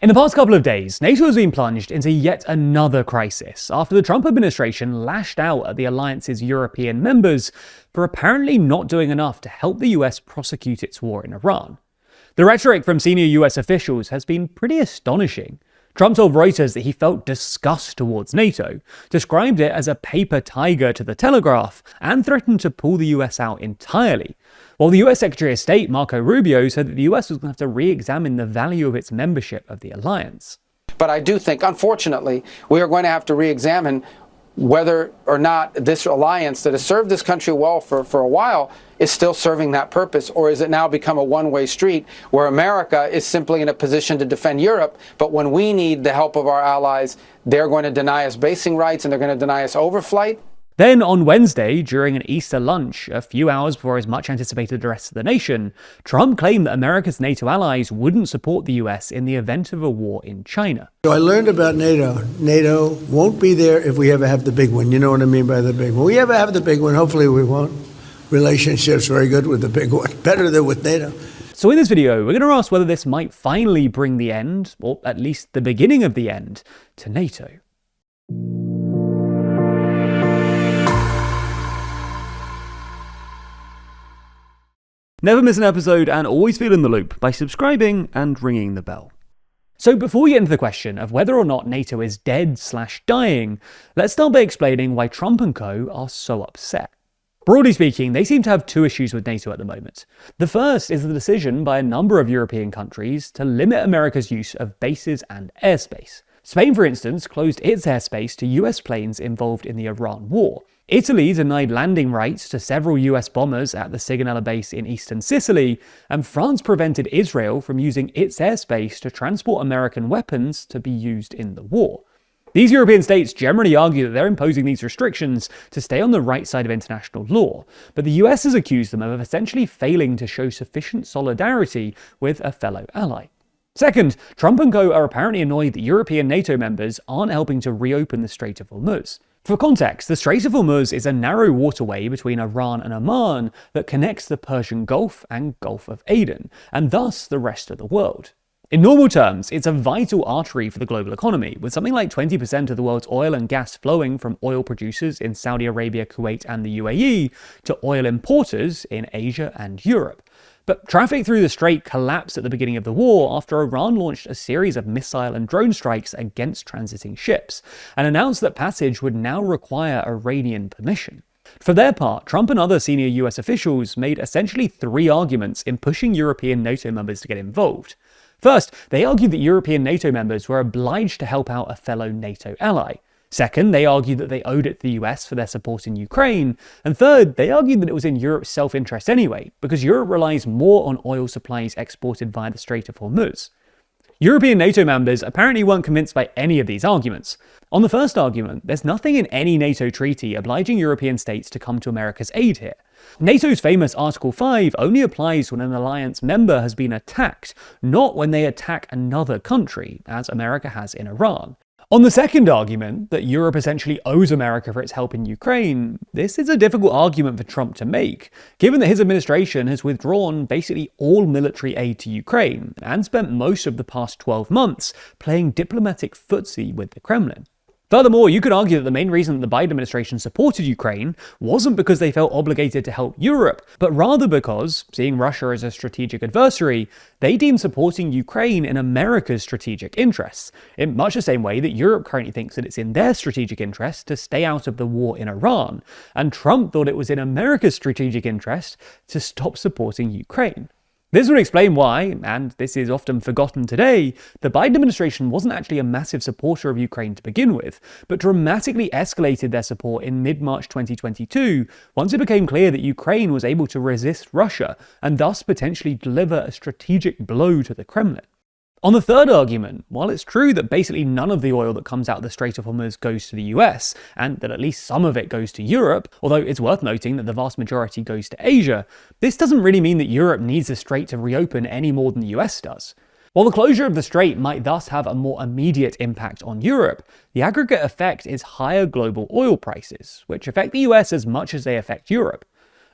In the past couple of days, NATO has been plunged into yet another crisis after the Trump administration lashed out at the alliance's European members for apparently not doing enough to help the US prosecute its war in Iran. The rhetoric from senior US officials has been pretty astonishing. Trump told Reuters that he felt disgust towards NATO, described it as a paper tiger to the Telegraph, and threatened to pull the US out entirely. While the US Secretary of State Marco Rubio said that the US was going to have to re-examine the value of its membership of the alliance. But I do think, unfortunately, we are going to have to re-examine whether or not this alliance that has served this country well for a while is still serving that purpose, or has it now become a one-way street where America is simply in a position to defend Europe, but when we need the help of our allies, they're going to deny us basing rights and they're going to deny us overflight? Then on Wednesday, during an Easter lunch, a few hours before his much anticipated arrest of the nation, Trump claimed that America's NATO allies wouldn't support the US in the event of a war in China. So I learned about NATO. NATO won't be there if we ever have the big one. You know what I mean by the big one. We ever have the big one, hopefully we won't. Relationship's very good with the big one, better than with NATO. So in this video, we're going to ask whether this might finally bring the end, or at least the beginning of the end, to NATO. Never miss an episode and always feel in the loop by subscribing and ringing the bell. So before we get into the question of whether or not NATO is dead/dying, let's start by explaining why Trump and co are so upset. Broadly speaking, they seem to have two issues with NATO at the moment. The first is the decision by a number of European countries to limit America's use of bases and airspace. Spain, for instance, closed its airspace to US planes involved in the Iran war. Italy denied landing rights to several US bombers at the Sigonella base in eastern Sicily, and France prevented Israel from using its airspace to transport American weapons to be used in the war. These European states generally argue that they're imposing these restrictions to stay on the right side of international law, but the US has accused them of essentially failing to show sufficient solidarity with a fellow ally. Second, Trump and co are apparently annoyed that European NATO members aren't helping to reopen the Strait of Hormuz. For context, the Strait of Hormuz is a narrow waterway between Iran and Oman that connects the Persian Gulf and Gulf of Aden, and thus the rest of the world. In normal terms, it's a vital artery for the global economy, with something like 20% of the world's oil and gas flowing from oil producers in Saudi Arabia, Kuwait, and the UAE to oil importers in Asia and Europe. But traffic through the strait collapsed at the beginning of the war after Iran launched a series of missile and drone strikes against transiting ships, and announced that passage would now require Iranian permission. For their part, Trump and other senior US officials made essentially three arguments in pushing European NATO members to get involved. First, they argued that European NATO members were obliged to help out a fellow NATO ally. Second, they argued that they owed it to the US for their support in Ukraine. And third, they argued that it was in Europe's self-interest anyway, because Europe relies more on oil supplies exported via the Strait of Hormuz. European NATO members apparently weren't convinced by any of these arguments. On the first argument, there's nothing in any NATO treaty obliging European states to come to America's aid here. NATO's famous Article 5 only applies when an alliance member has been attacked, not when they attack another country, as America has in Iran. On the second argument, that Europe essentially owes America for its help in Ukraine, this is a difficult argument for Trump to make, given that his administration has withdrawn basically all military aid to Ukraine, and spent most of the past 12 months playing diplomatic footsie with the Kremlin. Furthermore, you could argue that the main reason that the Biden administration supported Ukraine wasn't because they felt obligated to help Europe, but rather because, seeing Russia as a strategic adversary, they deemed supporting Ukraine in America's strategic interests, in much the same way that Europe currently thinks that it's in their strategic interest to stay out of the war in Iran, and Trump thought it was in America's strategic interest to stop supporting Ukraine. This would explain why, and this is often forgotten today, the Biden administration wasn't actually a massive supporter of Ukraine to begin with, but dramatically escalated their support in mid-March 2022 once it became clear that Ukraine was able to resist Russia and thus potentially deliver a strategic blow to the Kremlin. On the third argument, while it's true that basically none of the oil that comes out of the Strait of Hormuz goes to the US, and that at least some of it goes to Europe, although it's worth noting that the vast majority goes to Asia, this doesn't really mean that Europe needs the strait to reopen any more than the US does. While the closure of the strait might thus have a more immediate impact on Europe, the aggregate effect is higher global oil prices, which affect the US as much as they affect Europe.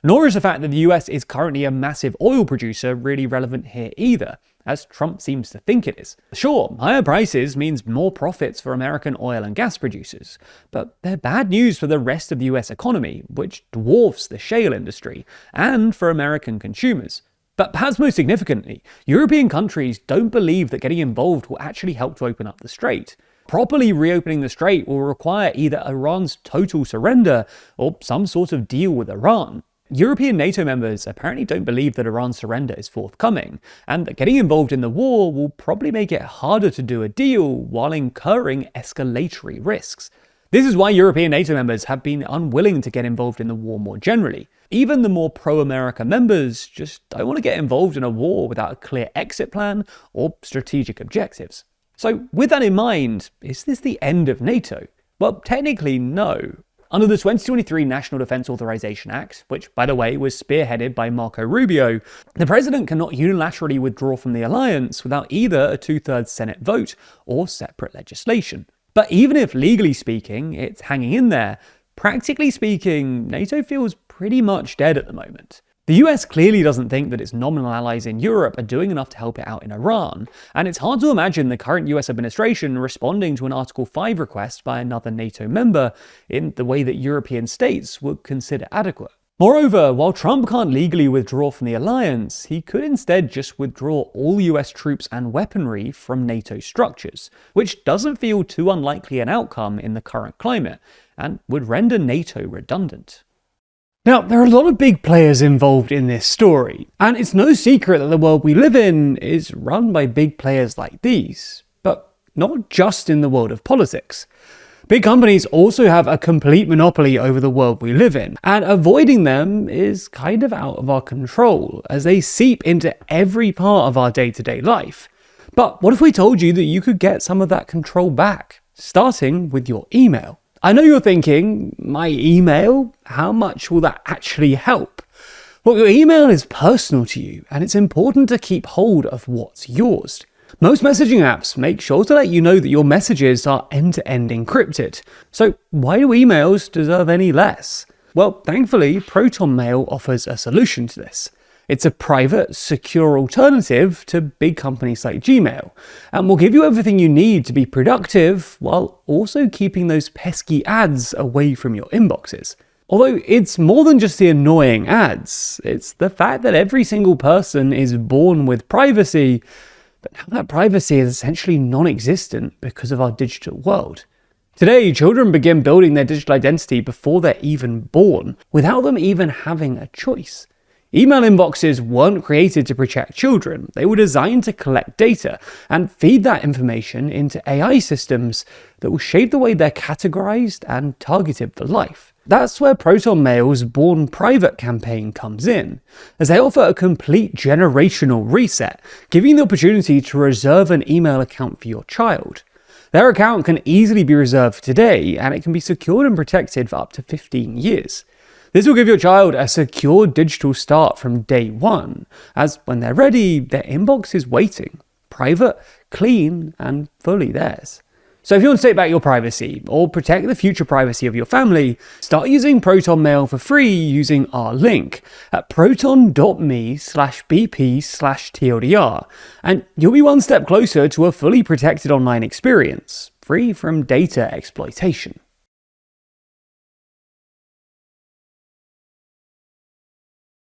Nor is the fact that the US is currently a massive oil producer really relevant here either, as Trump seems to think it is. Sure, higher prices means more profits for American oil and gas producers, but they're bad news for the rest of the US economy, which dwarfs the shale industry, and for American consumers. But perhaps most significantly, European countries don't believe that getting involved will actually help to open up the strait. Properly reopening the strait will require either Iran's total surrender or some sort of deal with Iran. European NATO members apparently don't believe that Iran's surrender is forthcoming, and that getting involved in the war will probably make it harder to do a deal while incurring escalatory risks. This is why European NATO members have been unwilling to get involved in the war more generally. Even the more pro-America members just don't want to get involved in a war without a clear exit plan or strategic objectives. So with that in mind, is this the end of NATO? Well, technically no. Under the 2023 National Defense Authorization Act, which by the way was spearheaded by Marco Rubio, the president cannot unilaterally withdraw from the alliance without either a 2/3 Senate vote or separate legislation. But even if legally speaking it's hanging in there, practically speaking, NATO feels pretty much dead at the moment. The US clearly doesn't think that its nominal allies in Europe are doing enough to help it out in Iran, and it's hard to imagine the current US administration responding to an Article 5 request by another NATO member in the way that European states would consider adequate. Moreover, while Trump can't legally withdraw from the alliance, he could instead just withdraw all US troops and weaponry from NATO structures, which doesn't feel too unlikely an outcome in the current climate, and would render NATO redundant. Now, there are a lot of big players involved in this story, and it's no secret that the world we live in is run by big players like these, but not just in the world of politics. Big companies also have a complete monopoly over the world we live in, and avoiding them is kind of out of our control, as they seep into every part of our day-to-day life. But what if we told you that you could get some of that control back, starting with your email? I know you're thinking, my email? How much will that actually help? Well, your email is personal to you, and it's important to keep hold of what's yours. Most messaging apps make sure to let you know that your messages are end-to-end encrypted. So why do emails deserve any less? Well, thankfully, Proton Mail offers a solution to this. It's a private, secure alternative to big companies like Gmail, and will give you everything you need to be productive while also keeping those pesky ads away from your inboxes. Although it's more than just the annoying ads, it's the fact that every single person is born with privacy, but now that privacy is essentially non-existent because of our digital world. Today, children begin building their digital identity before they're even born, without them even having a choice. Email inboxes weren't created to protect children. They were designed to collect data and feed that information into AI systems that will shape the way they're categorized and targeted for life. That's where Proton Mail's Born Private campaign comes in, as they offer a complete generational reset, giving you the opportunity to reserve an email account for your child. Their account can easily be reserved today, and it can be secured and protected for up to 15 years. This will give your child a secure digital start from day one, as when they're ready, their inbox is waiting, private, clean, and fully theirs. So if you want to take back your privacy, or protect the future privacy of your family, start using Proton Mail for free using our link at proton.me/bp/TLDR, and you'll be one step closer to a fully protected online experience, free from data exploitation.